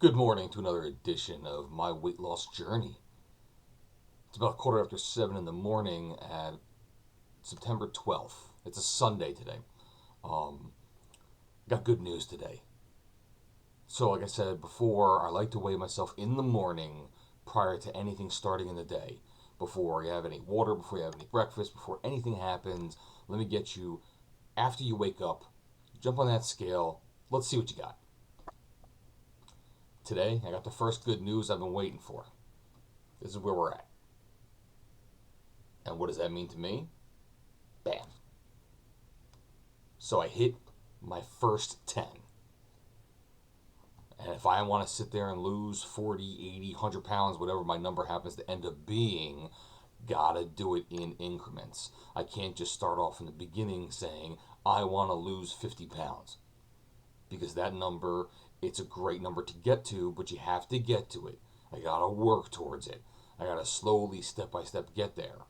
Good morning to another edition of my weight loss journey. It's about 7:15 in the morning at September 12th. It's a Sunday today. Um, got good news today. So, like I said before, I like to weigh myself in the morning prior to anything starting in the day. Before you have any water, before you have any breakfast, before anything happens, let me get you, after you wake up, jump on that scale. Let's see what you got. Today, I got the first good news I've been waiting for. This is where we're at. And what does that mean to me? Bam. So I hit my first 10. And if I want to sit there and lose 40, 80, 100 pounds, whatever my number happens to end up being, gotta do it in increments. I can't just start off in the beginning saying, I want to lose 50 pounds. Because that number, it's a great number to get to, but you have to get to it. I gotta work towards it. I gotta slowly, step by step, get there.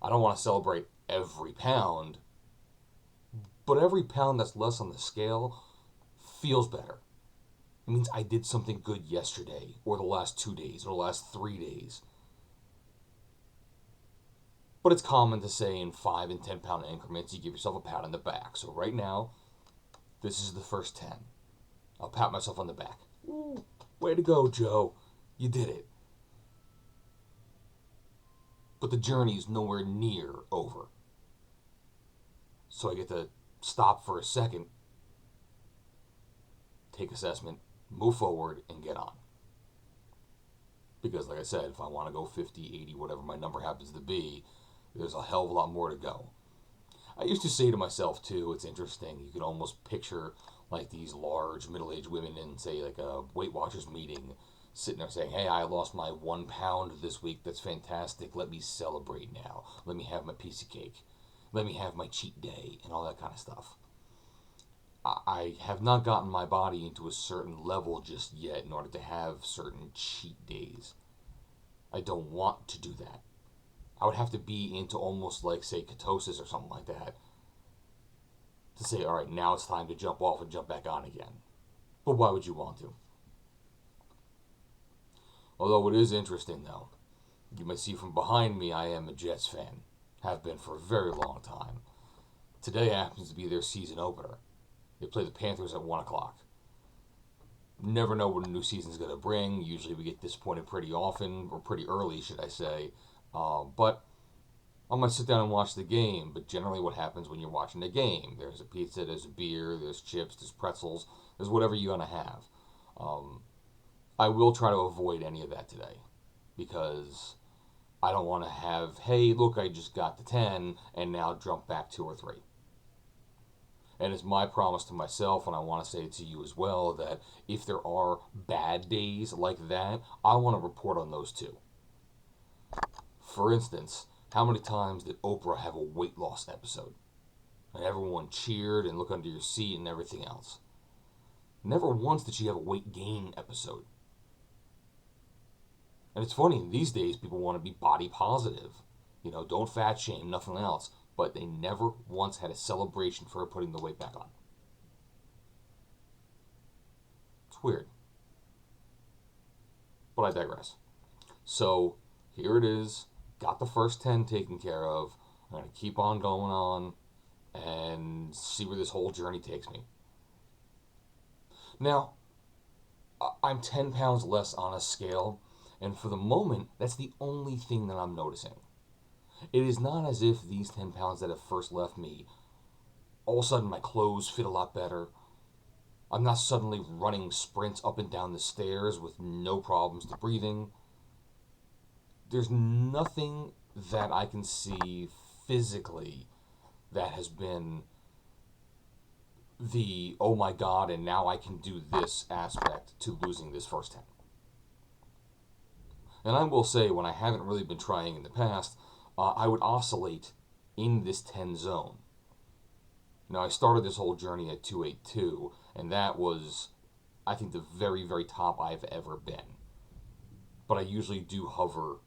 I don't want to celebrate every pound, but every pound that's less on the scale feels better. It means I did something good yesterday, or the last 2 days, or the last 3 days. But it's common to say in 5 and 10 pound increments, you give yourself a pat on the back. So right now, this is the first 10. I'll pat myself on the back. Ooh, way to go, Joe. You did it. But the journey is nowhere near over. So I get to stop for a second, take assessment, move forward, and get on. Because, like I said, if I want to go 50, 80, whatever my number happens to be, there's a hell of a lot more to go. I used to say to myself, too, it's interesting, you can almost picture like these large middle-aged women in, say, like a Weight Watchers meeting, sitting there saying, hey, I lost my 1 pound this week. That's fantastic. Let me celebrate now. Let me have my piece of cake. Let me have my cheat day and all that kind of stuff. I have not gotten my body into a certain level just yet in order to have certain cheat days. I don't want to do that. I would have to be into almost like, say, ketosis or something like that to say, all right, now it's time to jump off and jump back on again. But why would you want to? Although it is interesting, though. You may see from behind me, I am a Jets fan. Have been for a very long time. Today happens to be their season opener. They play the Panthers at 1 o'clock. Never know what a new season's going to bring. Usually we get disappointed pretty often, or pretty early, should I say. But I'm going to sit down and watch the game. But generally what happens when you're watching the game, there's a pizza, there's a beer, there's chips, there's pretzels, there's whatever you're going to have. I will try to avoid any of that today. Because I don't want to have, hey, look, I just got the 10, and now jump back 2 or 3. And it's my promise to myself, and I want to say it to you as well, that if there are bad days like that, I want to report on those too. For instance, how many times did Oprah have a weight loss episode? And everyone cheered and looked under your seat and everything else. Never once did she have a weight gain episode. And it's funny, these days people want to be body positive. You know, don't fat shame, nothing else. But they never once had a celebration for her putting the weight back on. It's weird. But I digress. So, here it is. Got the first 10 taken care of. I'm going to keep on going on and see where this whole journey takes me. Now, I'm 10 pounds less on a scale, and for the moment, that's the only thing that I'm noticing. It is not as if these 10 pounds that have first left me, all of a sudden my clothes fit a lot better. I'm not suddenly running sprints up and down the stairs with no problems to breathing. There's nothing that I can see physically that has been the, oh my god, and now I can do this aspect to losing this first 10. And I will say, when I haven't really been trying in the past, I would oscillate in this 10 zone. Now, I started this whole journey at 282, and that was, I think, the very, very top I've ever been. But I usually do hover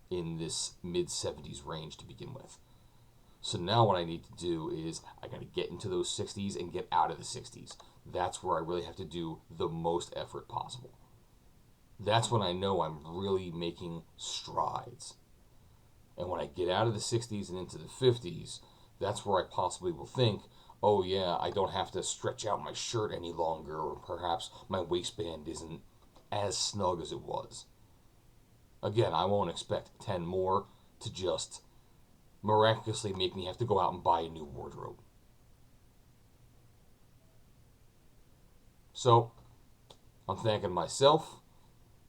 in this mid-70s range to begin with. So now what I need to do is I got to get into those 60s and get out of the 60s. that's where I really have to do the most effort possible. That's when I know I'm really making strides. And when I get out of the 60s and into the 50s, that's where I possibly will think, oh yeah, I don't have to stretch out my shirt any longer, or perhaps my waistband isn't as snug as it was. Again, I won't expect 10 more to just miraculously make me have to go out and buy a new wardrobe. So, I'm thanking myself.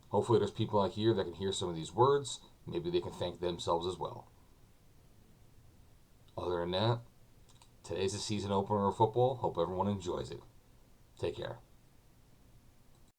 Hopefully, there's people out here that can hear some of these words. Maybe they can thank themselves as well. Other than that, today's the season opener of football. Hope everyone enjoys it. Take care.